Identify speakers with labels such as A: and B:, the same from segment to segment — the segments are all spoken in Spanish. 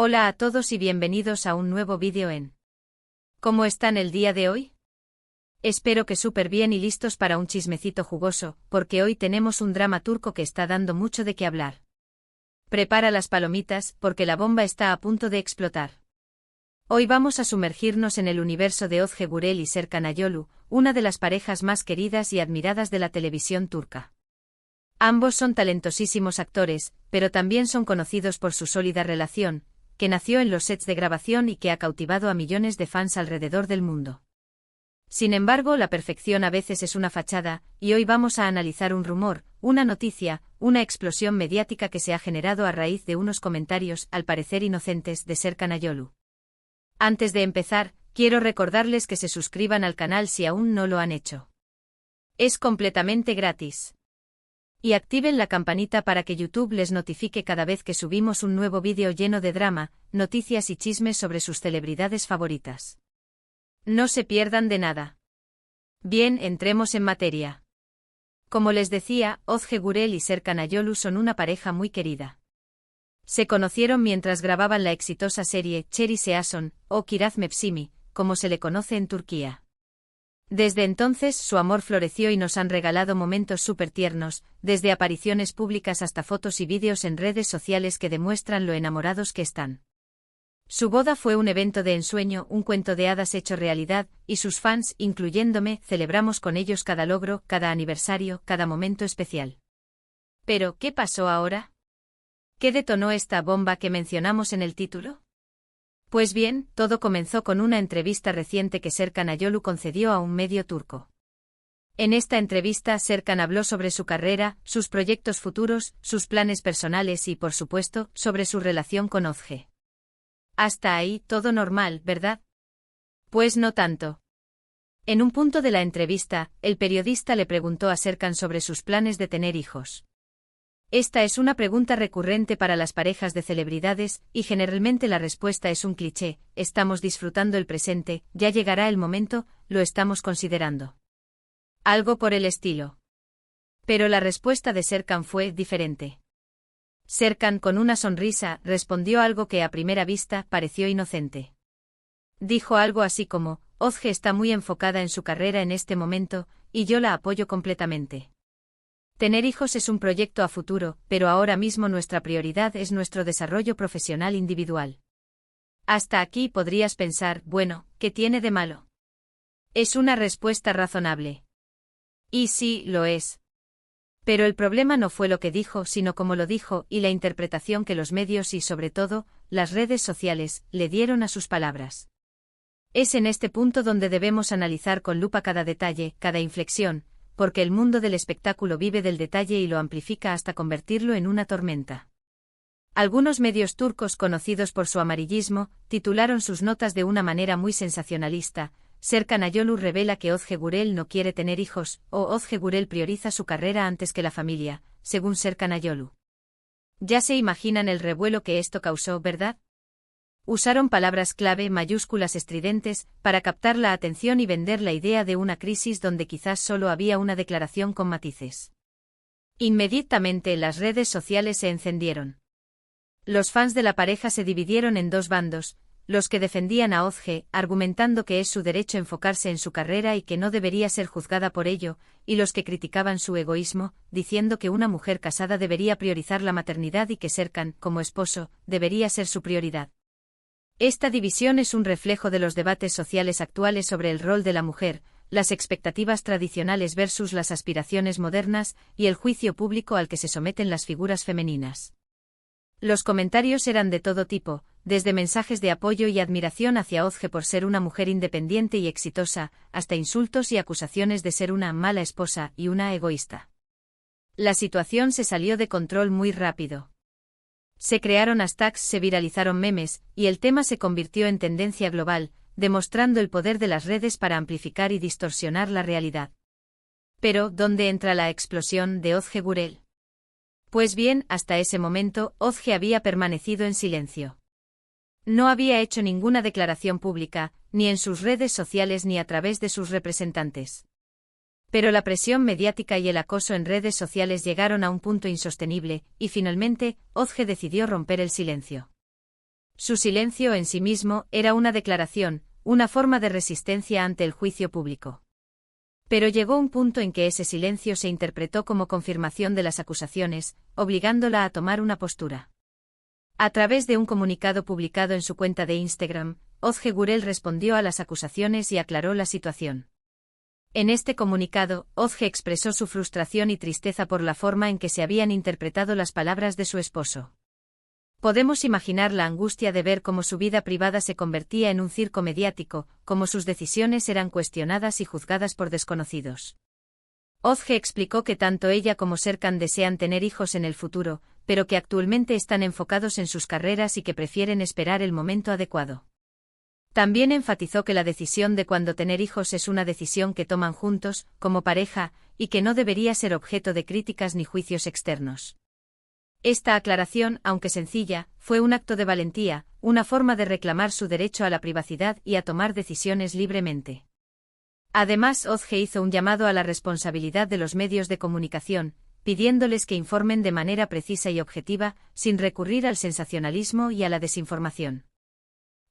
A: Hola a todos y bienvenidos a un nuevo vídeo en ¿Cómo están el día de hoy? Espero que súper bien y listos para un chismecito jugoso, porque hoy tenemos un drama turco que está dando mucho de qué hablar. Prepara las palomitas, porque la bomba está a punto de explotar. Hoy vamos a sumergirnos en el universo de Özge Gürel y Serkan Ayolu, una de las parejas más queridas y admiradas de la televisión turca. Ambos son talentosísimos actores, pero también son conocidos por su sólida relación, que nació en los sets de grabación y que ha cautivado a millones de fans alrededor del mundo. Sin embargo, la perfección a veces es una fachada, y hoy vamos a analizar un rumor, una noticia, una explosión mediática que se ha generado a raíz de unos comentarios, al parecer inocentes, de Serkan Ayolu. Antes de empezar, quiero recordarles que se suscriban al canal si aún no lo han hecho. Es completamente gratis. Y activen la campanita para que YouTube les notifique cada vez que subimos un nuevo vídeo lleno de drama, noticias y chismes sobre sus celebridades favoritas. No se pierdan de nada. Bien, entremos en materia. Como les decía, Özge Gürel y Serkan Ayolu son una pareja muy querida. Se conocieron mientras grababan la exitosa serie Cherry Season, o Kiraz Mevsimi, como se le conoce en Turquía. Desde entonces su amor floreció y nos han regalado momentos súper tiernos, desde apariciones públicas hasta fotos y vídeos en redes sociales que demuestran lo enamorados que están. Su boda fue un evento de ensueño, un cuento de hadas hecho realidad, y sus fans, incluyéndome, celebramos con ellos cada logro, cada aniversario, cada momento especial. Pero, ¿qué pasó ahora? ¿Qué detonó esta bomba que mencionamos en el título? Pues bien, todo comenzó con una entrevista reciente que Serkan Ayolu concedió a un medio turco. En esta entrevista Serkan habló sobre su carrera, sus proyectos futuros, sus planes personales y, por supuesto, sobre su relación con Özge. Hasta ahí, todo normal, ¿verdad? Pues no tanto. En un punto de la entrevista, el periodista le preguntó a Serkan sobre sus planes de tener hijos. Esta es una pregunta recurrente para las parejas de celebridades, y generalmente la respuesta es un cliché: estamos disfrutando el presente, ya llegará el momento, lo estamos considerando. Algo por el estilo. Pero la respuesta de Serkan fue diferente. Serkan, con una sonrisa, respondió algo que a primera vista pareció inocente. Dijo algo así como: Özge está muy enfocada en su carrera en este momento, y yo la apoyo completamente. Tener hijos es un proyecto a futuro, pero ahora mismo nuestra prioridad es nuestro desarrollo profesional individual. Hasta aquí podrías pensar, bueno, ¿qué tiene de malo? Es una respuesta razonable. Y sí, lo es. Pero el problema no fue lo que dijo, sino cómo lo dijo, y la interpretación que los medios y, sobre todo, las redes sociales, le dieron a sus palabras. Es en este punto donde debemos analizar con lupa cada detalle, cada inflexión, porque el mundo del espectáculo vive del detalle y lo amplifica hasta convertirlo en una tormenta. Algunos medios turcos conocidos por su amarillismo, titularon sus notas de una manera muy sensacionalista: Serkan Ayolu revela que Özge Gürel no quiere tener hijos, o Özge Gürel prioriza su carrera antes que la familia, según Serkan Ayolu. Ya se imaginan el revuelo que esto causó, ¿verdad? Usaron palabras clave, mayúsculas estridentes, para captar la atención y vender la idea de una crisis donde quizás solo había una declaración con matices. Inmediatamente las redes sociales se encendieron. Los fans de la pareja se dividieron en dos bandos: los que defendían a Özge, argumentando que es su derecho enfocarse en su carrera y que no debería ser juzgada por ello, y los que criticaban su egoísmo, diciendo que una mujer casada debería priorizar la maternidad y que Serkan, como esposo, debería ser su prioridad. Esta división es un reflejo de los debates sociales actuales sobre el rol de la mujer, las expectativas tradicionales versus las aspiraciones modernas, y el juicio público al que se someten las figuras femeninas. Los comentarios eran de todo tipo, desde mensajes de apoyo y admiración hacia Özge por ser una mujer independiente y exitosa, hasta insultos y acusaciones de ser una mala esposa y una egoísta. La situación se salió de control muy rápido. Se crearon hashtags, se viralizaron memes, y el tema se convirtió en tendencia global, demostrando el poder de las redes para amplificar y distorsionar la realidad. Pero, ¿dónde entra la explosión de Özge Gürel? Pues bien, hasta ese momento, Özge había permanecido en silencio. No había hecho ninguna declaración pública, ni en sus redes sociales ni a través de sus representantes. Pero la presión mediática y el acoso en redes sociales llegaron a un punto insostenible, y finalmente, Özge decidió romper el silencio. Su silencio en sí mismo era una declaración, una forma de resistencia ante el juicio público. Pero llegó un punto en que ese silencio se interpretó como confirmación de las acusaciones, obligándola a tomar una postura. A través de un comunicado publicado en su cuenta de Instagram, Ozge Gurel respondió a las acusaciones y aclaró la situación. En este comunicado, Ozge expresó su frustración y tristeza por la forma en que se habían interpretado las palabras de su esposo. Podemos imaginar la angustia de ver cómo su vida privada se convertía en un circo mediático, cómo sus decisiones eran cuestionadas y juzgadas por desconocidos. Ozge explicó que tanto ella como Serkan desean tener hijos en el futuro, pero que actualmente están enfocados en sus carreras y que prefieren esperar el momento adecuado. También enfatizó que la decisión de cuándo tener hijos es una decisión que toman juntos, como pareja, y que no debería ser objeto de críticas ni juicios externos. Esta aclaración, aunque sencilla, fue un acto de valentía, una forma de reclamar su derecho a la privacidad y a tomar decisiones libremente. Además, Ozge hizo un llamado a la responsabilidad de los medios de comunicación, pidiéndoles que informen de manera precisa y objetiva, sin recurrir al sensacionalismo y a la desinformación.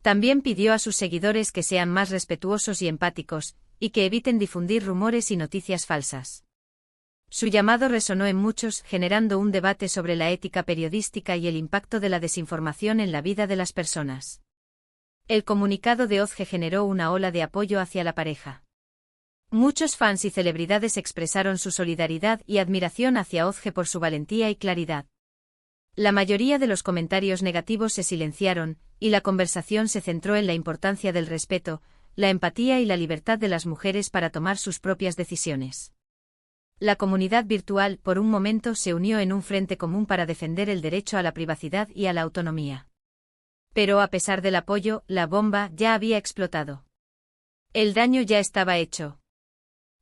A: También pidió a sus seguidores que sean más respetuosos y empáticos, y que eviten difundir rumores y noticias falsas. Su llamado resonó en muchos, generando un debate sobre la ética periodística y el impacto de la desinformación en la vida de las personas. El comunicado de Ozge generó una ola de apoyo hacia la pareja. Muchos fans y celebridades expresaron su solidaridad y admiración hacia Ozge por su valentía y claridad. La mayoría de los comentarios negativos se silenciaron, y la conversación se centró en la importancia del respeto, la empatía y la libertad de las mujeres para tomar sus propias decisiones. La comunidad virtual, por un momento, se unió en un frente común para defender el derecho a la privacidad y a la autonomía. Pero a pesar del apoyo, la bomba ya había explotado. El daño ya estaba hecho.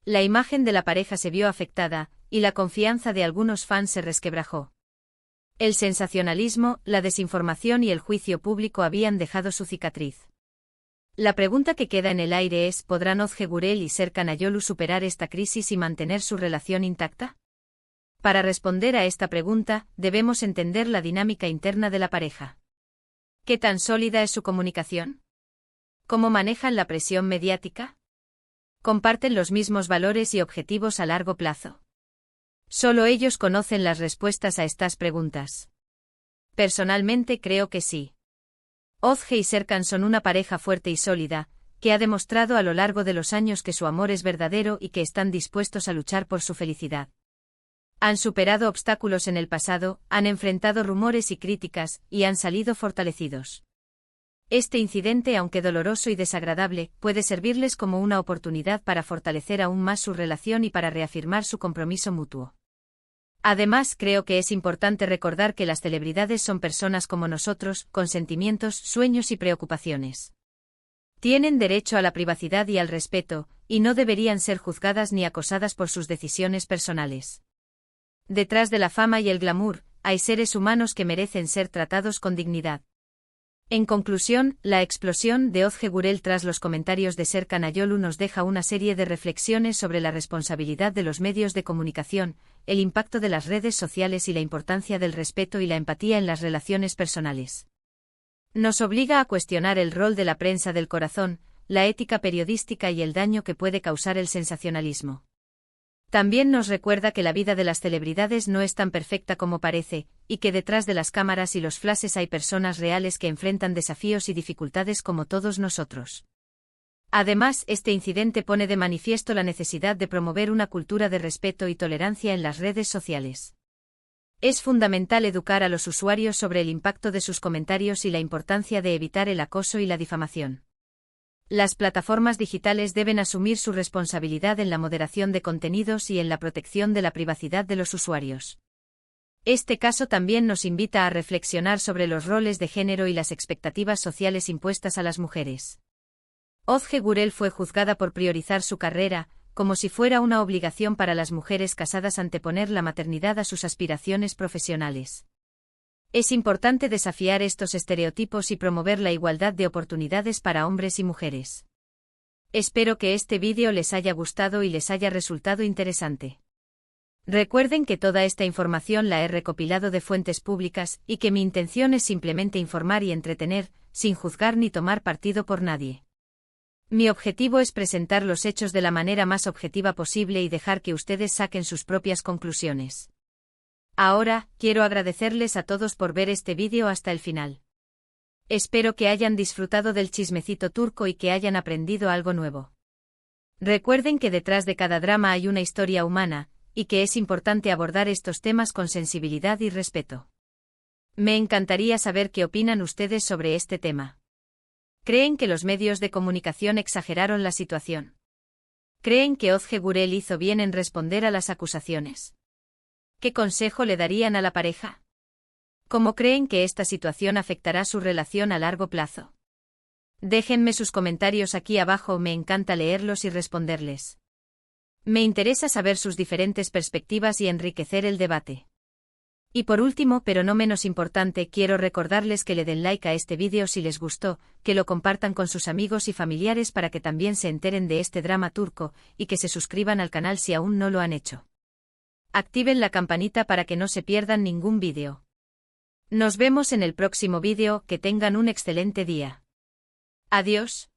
A: La imagen de la pareja se vio afectada, y la confianza de algunos fans se resquebrajó. El sensacionalismo, la desinformación y el juicio público habían dejado su cicatriz. La pregunta que queda en el aire es: ¿podrán Ozge Gurel y Serkan Ayolu superar esta crisis y mantener su relación intacta? Para responder a esta pregunta, debemos entender la dinámica interna de la pareja. ¿Qué tan sólida es su comunicación? ¿Cómo manejan la presión mediática? ¿Comparten los mismos valores y objetivos a largo plazo? Solo ellos conocen las respuestas a estas preguntas. Personalmente creo que sí. Ozge y Serkan son una pareja fuerte y sólida, que ha demostrado a lo largo de los años que su amor es verdadero y que están dispuestos a luchar por su felicidad. Han superado obstáculos en el pasado, han enfrentado rumores y críticas, y han salido fortalecidos. Este incidente, aunque doloroso y desagradable, puede servirles como una oportunidad para fortalecer aún más su relación y para reafirmar su compromiso mutuo. Además, creo que es importante recordar que las celebridades son personas como nosotros, con sentimientos, sueños y preocupaciones. Tienen derecho a la privacidad y al respeto, y no deberían ser juzgadas ni acosadas por sus decisiones personales. Detrás de la fama y el glamour, hay seres humanos que merecen ser tratados con dignidad. En conclusión, la explosión de Ozge Gurel tras los comentarios de Serkan Ayolu nos deja una serie de reflexiones sobre la responsabilidad de los medios de comunicación, el impacto de las redes sociales y la importancia del respeto y la empatía en las relaciones personales. Nos obliga a cuestionar el rol de la prensa del corazón, la ética periodística y el daño que puede causar el sensacionalismo. También nos recuerda que la vida de las celebridades no es tan perfecta como parece, y que detrás de las cámaras y los flashes hay personas reales que enfrentan desafíos y dificultades como todos nosotros. Además, este incidente pone de manifiesto la necesidad de promover una cultura de respeto y tolerancia en las redes sociales. Es fundamental educar a los usuarios sobre el impacto de sus comentarios y la importancia de evitar el acoso y la difamación. Las plataformas digitales deben asumir su responsabilidad en la moderación de contenidos y en la protección de la privacidad de los usuarios. Este caso también nos invita a reflexionar sobre los roles de género y las expectativas sociales impuestas a las mujeres. Ozge Gurel fue juzgada por priorizar su carrera, como si fuera una obligación para las mujeres casadas anteponer la maternidad a sus aspiraciones profesionales. Es importante desafiar estos estereotipos y promover la igualdad de oportunidades para hombres y mujeres. Espero que este vídeo les haya gustado y les haya resultado interesante. Recuerden que toda esta información la he recopilado de fuentes públicas y que mi intención es simplemente informar y entretener, sin juzgar ni tomar partido por nadie. Mi objetivo es presentar los hechos de la manera más objetiva posible y dejar que ustedes saquen sus propias conclusiones. Ahora, quiero agradecerles a todos por ver este vídeo hasta el final. Espero que hayan disfrutado del chismecito turco y que hayan aprendido algo nuevo. Recuerden que detrás de cada drama hay una historia humana, y que es importante abordar estos temas con sensibilidad y respeto. Me encantaría saber qué opinan ustedes sobre este tema. ¿Creen que los medios de comunicación exageraron la situación? ¿Creen que Özge Gürel hizo bien en responder a las acusaciones? ¿Qué consejo le darían a la pareja? ¿Cómo creen que esta situación afectará su relación a largo plazo? Déjenme sus comentarios aquí abajo, me encanta leerlos y responderles. Me interesa saber sus diferentes perspectivas y enriquecer el debate. Y por último, pero no menos importante, quiero recordarles que le den like a este vídeo si les gustó, que lo compartan con sus amigos y familiares para que también se enteren de este drama turco, y que se suscriban al canal si aún no lo han hecho. Activen la campanita para que no se pierdan ningún vídeo. Nos vemos en el próximo vídeo, que tengan un excelente día. Adiós.